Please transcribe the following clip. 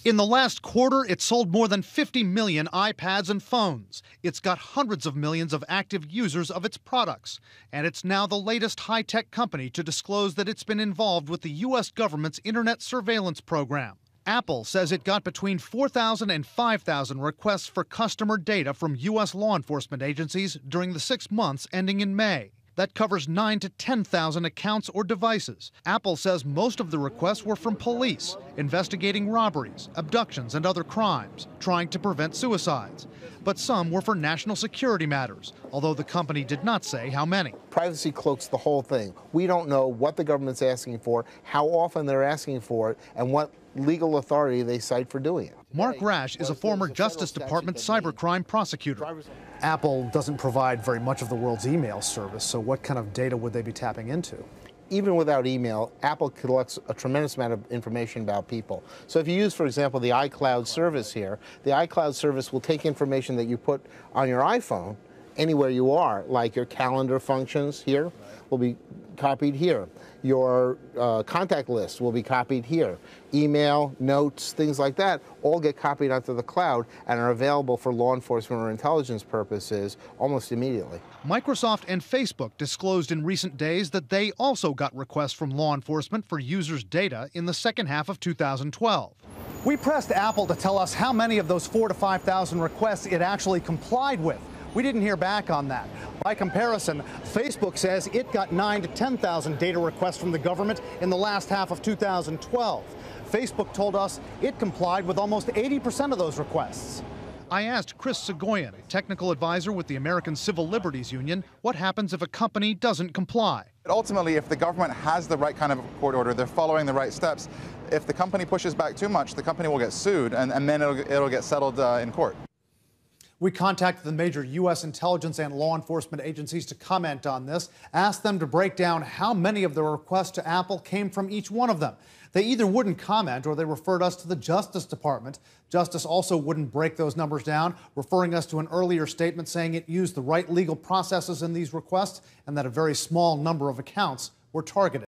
In the last quarter, it sold more than 50 million iPads and phones. It's got hundreds of millions of active users of its products. And it's now the latest high-tech company to disclose that it's been involved with the U.S. government's internet surveillance program. Apple says it got between 4,000 and 5,000 requests for customer data from U.S. law enforcement agencies during the 6 months ending in May. That covers 9,000 to 10,000 accounts or devices. Apple says most of the requests were from police, investigating robberies, abductions, and other crimes, trying to prevent suicides. But some were for national security matters, although the company did not say how many. Privacy cloaks the whole thing. We don't know what the government's asking for, how often they're asking for it, and what legal authority they cite for doing it. Mark Rash is a former Justice Department cybercrime prosecutor. Apple doesn't provide very much of the world's email service, so what kind of data would they be tapping into? Even without email, Apple collects a tremendous amount of information about people. So if you use, for example, the iCloud service here, the iCloud service will take information that you put on your iPhone anywhere you are, like your calendar functions here will be copied here. Your contact list will be copied here. Email, notes, things like that all get copied onto the cloud and are available for law enforcement or intelligence purposes almost immediately. Microsoft and Facebook disclosed in recent days that they also got requests from law enforcement for users' data in the second half of 2012. We pressed Apple to tell us how many of those 4,000 to 5,000 requests it actually complied with. We didn't hear back on that. By comparison, Facebook says it got 9,000 to 10,000 data requests from the government in the last half of 2012. Facebook told us it complied with almost 80% of those requests. I asked Chris Segoyan, technical advisor with the American Civil Liberties Union, what happens if a company doesn't comply. Ultimately, if the government has the right kind of court order, they're following the right steps, if the company pushes back too much, the company will get sued, and then it'll get settled in court. We contacted the major U.S. intelligence and law enforcement agencies to comment on this, asked them to break down how many of the requests to Apple came from each one of them. They either wouldn't comment or they referred us to the Justice Department. Justice also wouldn't break those numbers down, referring us to an earlier statement saying it used the right legal processes in these requests and that a very small number of accounts were targeted.